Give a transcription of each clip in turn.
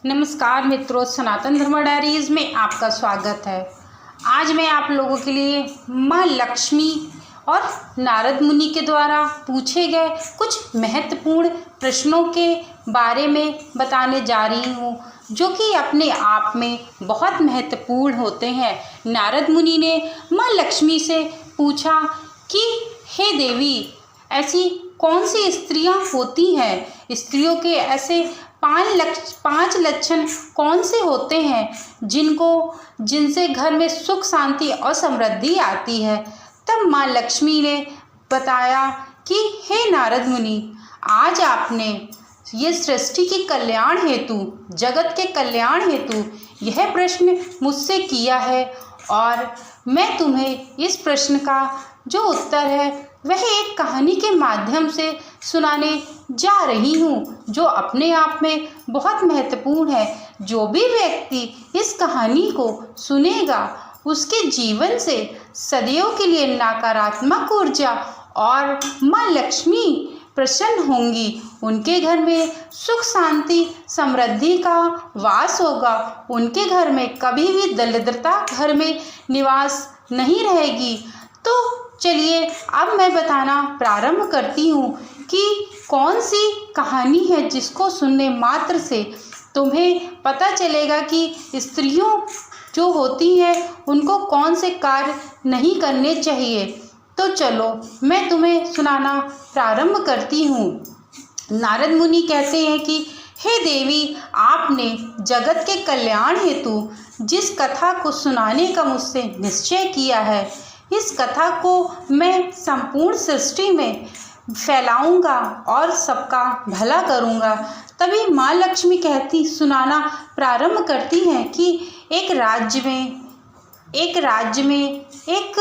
नमस्कार मित्रों, सनातन धर्म डायरीज में आपका स्वागत है। आज मैं आप लोगों के लिए माँ लक्ष्मी और नारद मुनि के द्वारा पूछे गए कुछ महत्वपूर्ण प्रश्नों के बारे में बताने जा रही हूँ, जो कि अपने आप में बहुत महत्वपूर्ण होते हैं। नारद मुनि ने माँ लक्ष्मी से पूछा कि हे देवी, ऐसी कौन सी स्त्रियां होती हैं, स्त्रियों के ऐसे पांच लक्षण कौन से होते हैं जिनसे घर में सुख शांति और समृद्धि आती है। तब माँ लक्ष्मी ने बताया कि हे नारद मुनि, आज आपने ये सृष्टि के कल्याण हेतु, जगत के कल्याण हेतु यह प्रश्न मुझसे किया है और मैं तुम्हें इस प्रश्न का जो उत्तर है वह एक कहानी के माध्यम से सुनाने जा रही हूँ, जो अपने आप में बहुत महत्वपूर्ण है। जो भी व्यक्ति इस कहानी को सुनेगा उसके जीवन से सदैव के लिए नकारात्मक ऊर्जा और माँ लक्ष्मी प्रसन्न होंगी। उनके घर में सुख शांति समृद्धि का वास होगा। उनके घर में कभी भी दरिद्रता घर में निवास नहीं रहेगी। तो चलिए अब मैं बताना प्रारंभ करती हूँ कि कौन सी कहानी है जिसको सुनने मात्र से तुम्हें पता चलेगा कि स्त्रियों जो होती हैं उनको कौन से कार्य नहीं करने चाहिए। तो चलो मैं तुम्हें सुनाना प्रारंभ करती हूँ। नारद मुनि कहते हैं कि हे देवी, आपने जगत के कल्याण हेतु जिस कथा को सुनाने का मुझसे निश्चय किया है, इस कथा को मैं संपूर्ण सृष्टि में फैलाऊंगा और सबका भला करूंगा। तभी माँ लक्ष्मी सुनाना प्रारंभ करती हैं कि एक राज्य में एक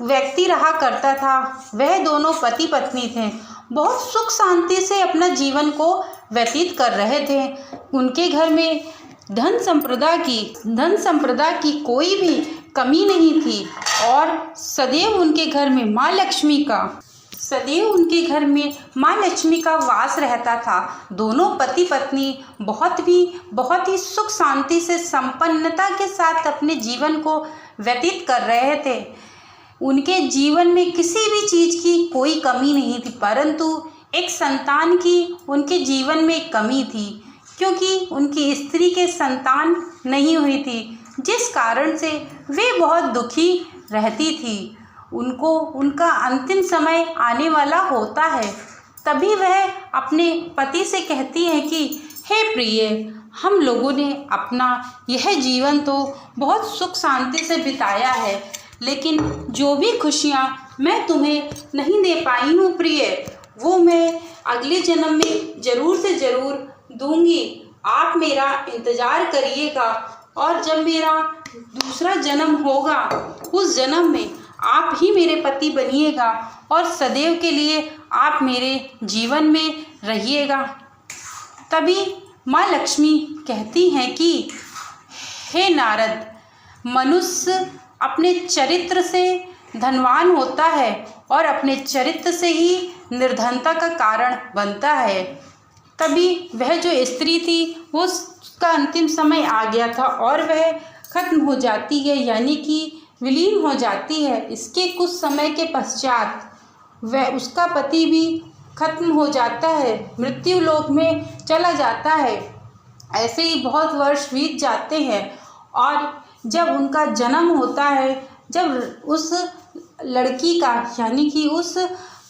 व्यक्ति रहा करता था। वह दोनों पति पत्नी थे। बहुत सुख शांति से अपना जीवन को व्यतीत कर रहे थे। उनके घर में धन संपदा की कोई भी कमी नहीं थी और सदैव उनके घर में माँ लक्ष्मी का वास रहता था। दोनों पति पत्नी बहुत ही सुख शांति से संपन्नता के साथ अपने जीवन को व्यतीत कर रहे थे। उनके जीवन में किसी भी चीज़ की कोई कमी नहीं थी, परंतु एक संतान की उनके जीवन में कमी थी, क्योंकि उनकी स्त्री के संतान नहीं हुई थी, जिस कारण से वे बहुत दुखी रहती थी। उनका अंतिम समय आने वाला होता है। तभी वह अपने पति से कहती है कि हे प्रिय, हम लोगों ने अपना यह जीवन तो बहुत सुख शांति से बिताया है, लेकिन जो भी खुशियाँ मैं तुम्हें नहीं दे पाई हूँ प्रिय, वो मैं अगले जन्म में ज़रूर से ज़रूर दूंगी। आप मेरा इंतज़ार करिएगा और जब मेरा दूसरा जन्म होगा उस जन्म में आप ही मेरे पति बनिएगा और सदैव के लिए आप मेरे जीवन में रहिएगा। तभी माँ लक्ष्मी कहती हैं कि हे नारद, मनुष्य अपने चरित्र से धनवान होता है और अपने चरित्र से ही निर्धनता का कारण बनता है। तभी वह जो स्त्री थी उसका अंतिम समय आ गया था और वह खत्म हो जाती है, यानी कि विलीन हो जाती है। इसके कुछ समय के पश्चात वह उसका पति भी खत्म हो जाता है, मृत्यु लोक में चला जाता है। ऐसे ही बहुत वर्ष बीत जाते हैं और जब उनका जन्म होता है, जब उस लड़की का यानी कि उस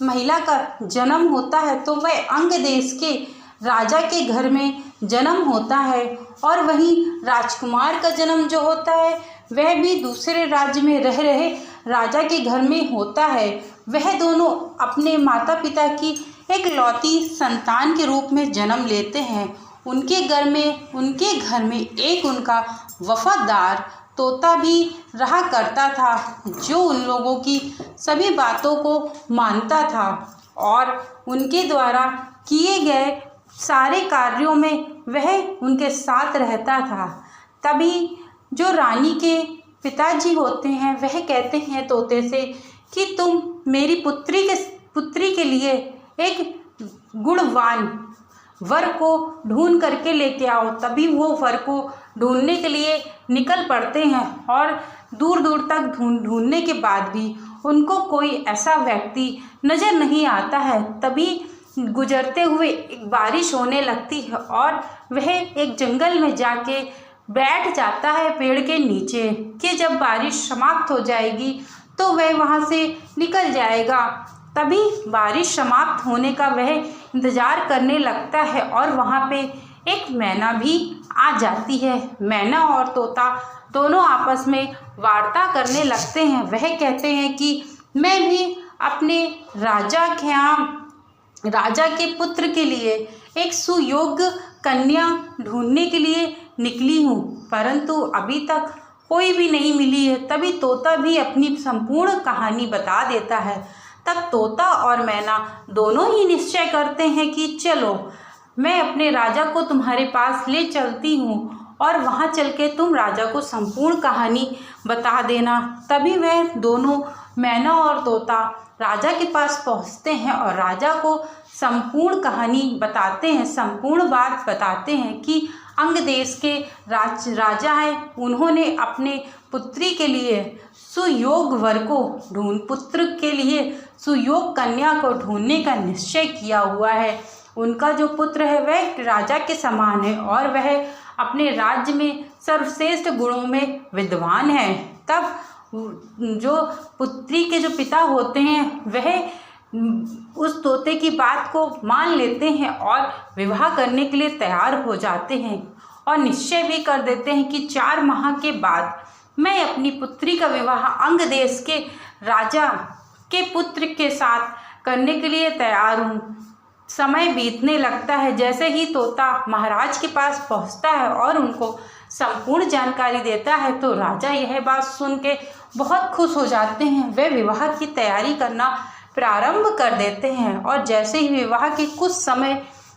महिला का जन्म होता है, तो वह अंग देश के राजा के घर में जन्म होता है और वहीं राजकुमार का जन्म जो होता है वह भी दूसरे राज्य में रह रहे राजा के घर में होता है। वह दोनों अपने माता पिता की एक लौती संतान के रूप में जन्म लेते हैं। उनके घर में एक उनका वफादार तोता भी रहा करता था, जो उन लोगों की सभी बातों को मानता था और उनके द्वारा किए गए सारे कार्यों में वह उनके साथ रहता था। तभी जो रानी के पिताजी होते हैं वह कहते हैं तोते से कि तुम मेरी पुत्री के लिए एक गुणवान वर को ढूंढ करके लेके आओ। तभी वो वर को ढूंढने के लिए निकल पड़ते हैं और दूर दूर तक ढूंढने के बाद भी उनको कोई ऐसा व्यक्ति नज़र नहीं आता है। तभी गुजरते हुए एक बारिश होने लगती है और वह एक जंगल में जाके बैठ जाता है पेड़ के नीचे कि जब बारिश समाप्त हो जाएगी तो वह वहाँ से निकल जाएगा। तभी बारिश समाप्त होने का वह इंतज़ार करने लगता है और वहाँ पे एक मैना भी आ जाती है। मैना और तोता दोनों आपस में वार्ता करने लगते हैं। वह कहते हैं कि मैं भी अपने राजा के पुत्र के लिए एक सुयोग्य कन्या ढूंढने के लिए निकली हूँ, परंतु अभी तक कोई भी नहीं मिली है। तभी तोता भी अपनी संपूर्ण कहानी बता देता है। तब तोता और मैना दोनों ही निश्चय करते हैं कि चलो मैं अपने राजा को तुम्हारे पास ले चलती हूँ और वहाँ चल के तुम राजा को संपूर्ण कहानी बता देना। तभी वह दोनों मैना और तोता राजा के पास पहुँचते हैं और राजा को संपूर्ण कहानी बताते हैं, संपूर्ण बात बताते हैं कि अंग देश के राजा हैं, उन्होंने अपने पुत्री के लिए सुयोग वर को पुत्र के लिए सुयोग कन्या को ढूंढने का निश्चय किया हुआ है। उनका जो पुत्र है वह राजा के समान है और वह अपने राज्य में सर्वश्रेष्ठ गुणों में विद्वान है। तब जो पुत्री के जो पिता होते हैं वह उस तोते की बात को मान लेते हैं और विवाह करने के लिए तैयार हो जाते हैं और निश्चय भी कर देते हैं कि 4 माह के बाद मैं अपनी पुत्री का विवाह अंग देश के राजा के पुत्र के साथ करने के लिए तैयार हूँ। समय बीतने लगता है। जैसे ही तोता महाराज के पास पहुँचता है और उनको संपूर्ण जानकारी देता है तो राजा यह बात सुन के बहुत खुश हो जाते हैं। वे विवाह की तैयारी करना प्रारंभ कर देते हैं और जैसे ही विवाह के कुछ समय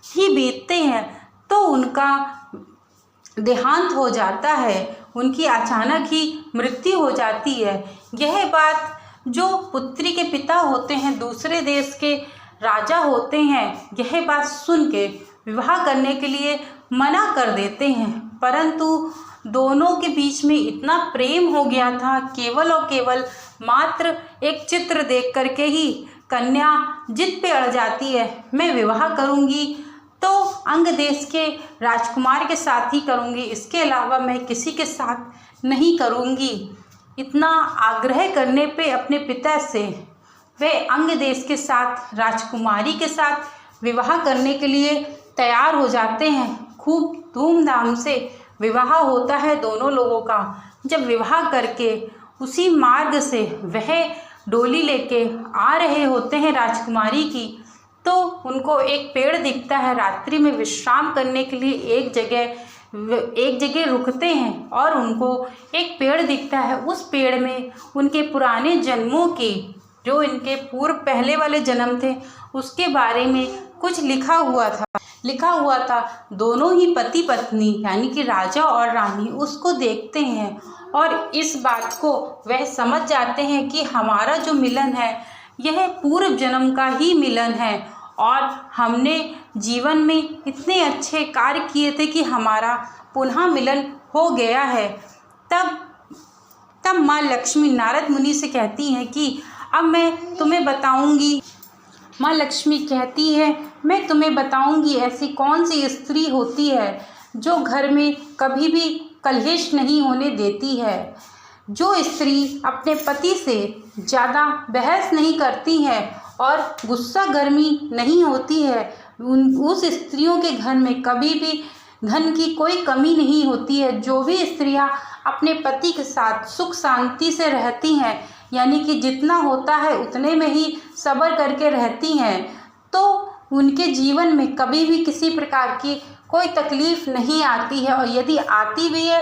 ही बीतते हैं तो उनका देहांत हो जाता है, उनकी अचानक ही मृत्यु हो जाती है। यह बात जो पुत्री के पिता होते हैं, दूसरे देश के राजा होते हैं, यह बात सुन के विवाह करने के लिए मना कर देते हैं, परंतु दोनों के बीच में इतना प्रेम हो गया था, केवल और केवल मात्र एक चित्र देख करके ही कन्या जिद पे अड़ जाती है। मैं विवाह करूंगी तो अंग देश के राजकुमार के साथ ही करूंगी, इसके अलावा मैं किसी के साथ नहीं करूंगी। इतना आग्रह करने पे अपने पिता से वे अंग देश के साथ राजकुमारी के साथ विवाह करने के लिए तैयार हो जाते हैं। खूब धूमधाम से विवाह होता है दोनों लोगों का। जब विवाह करके उसी मार्ग से वह डोली लेके आ रहे होते हैं राजकुमारी की, तो उनको एक पेड़ दिखता है। रात्रि में विश्राम करने के लिए एक जगह रुकते हैं और उनको एक पेड़ दिखता है। उस पेड़ में उनके पुराने जन्मों की, जो इनके पूर्व पहले वाले जन्म थे, उसके बारे में कुछ लिखा हुआ था। दोनों ही पति पत्नी यानी कि राजा और रानी उसको देखते हैं और इस बात को वह समझ जाते हैं कि हमारा जो मिलन है यह पूर्व जन्म का ही मिलन है और हमने जीवन में इतने अच्छे कार्य किए थे कि हमारा पुनः मिलन हो गया है। तब माँ लक्ष्मी नारद मुनि से कहती हैं कि अब मैं तुम्हें बताऊंगी। माँ लक्ष्मी कहती है मैं तुम्हें बताऊंगी ऐसी कौन सी स्त्री होती है जो घर में कभी भी कलहेश नहीं होने देती है, जो स्त्री अपने पति से ज़्यादा बहस नहीं करती है और गुस्सा गर्मी नहीं होती है। उस स्त्रियों के घर में कभी भी धन की कोई कमी नहीं होती है। जो भी स्त्रियां अपने पति के साथ सुख शांति से रहती हैं, यानी कि जितना होता है उतने में ही सब्र करके रहती हैं, तो उनके जीवन में कभी भी किसी प्रकार की कोई तकलीफ़ नहीं आती है और यदि आती भी है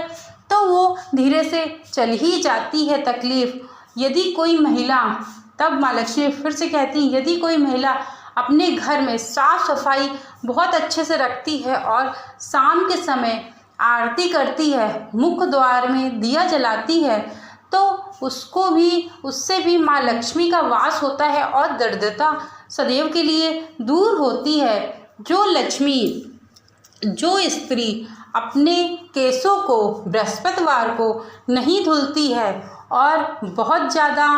तो वो धीरे से चल ही जाती है तकलीफ़। यदि कोई महिला, तब माँ लक्ष्मी फिर से कहती हैं, यदि कोई महिला अपने घर में साफ़ सफाई बहुत अच्छे से रखती है और शाम के समय आरती करती है, मुख्य द्वार में दिया जलाती है, तो उससे भी माँ लक्ष्मी का वास होता है और दरिद्रता सदैव के लिए दूर होती है। जो लक्ष्मी जो स्त्री अपने केशों को बृहस्पतिवार को नहीं धुलती है और बहुत ज़्यादा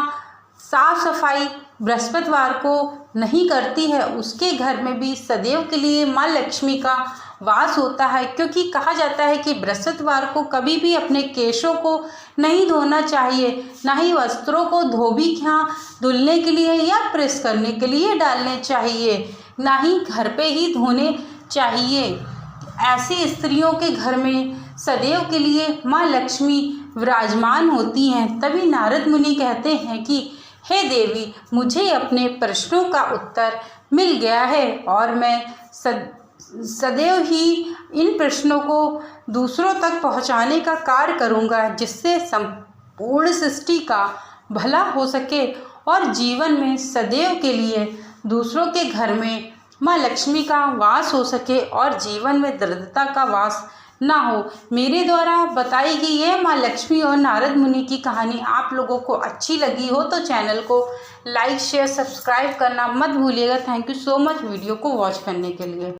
साफ सफाई बृहस्पतिवार को नहीं करती है, उसके घर में भी सदैव के लिए माँ लक्ष्मी का वास होता है। क्योंकि कहा जाता है कि बृहस्पतिवार को कभी भी अपने केशों को नहीं धोना चाहिए, ना ही वस्त्रों को धोबी के यहाँ धुलने के लिए या प्रेस करने के लिए डालने चाहिए, ना ही घर पे ही धोने चाहिए। ऐसी स्त्रियों के घर में सदैव के लिए माँ लक्ष्मी विराजमान होती हैं। तभी नारद मुनि कहते हैं कि हे देवी, मुझे अपने प्रश्नों का उत्तर मिल गया है और मैं सदैव ही इन प्रश्नों को दूसरों तक पहुंचाने का कार्य करूंगा, जिससे संपूर्ण सृष्टि का भला हो सके और जीवन में सदैव के लिए दूसरों के घर में माँ लक्ष्मी का वास हो सके और जीवन में दरिद्रता का वास ना हो। मेरे द्वारा बताई गई यह माँ लक्ष्मी और नारद मुनि की कहानी आप लोगों को अच्छी लगी हो तो चैनल को लाइक शेयर सब्सक्राइब करना मत भूलिएगा। Thank you so much video को वॉच करने के लिए।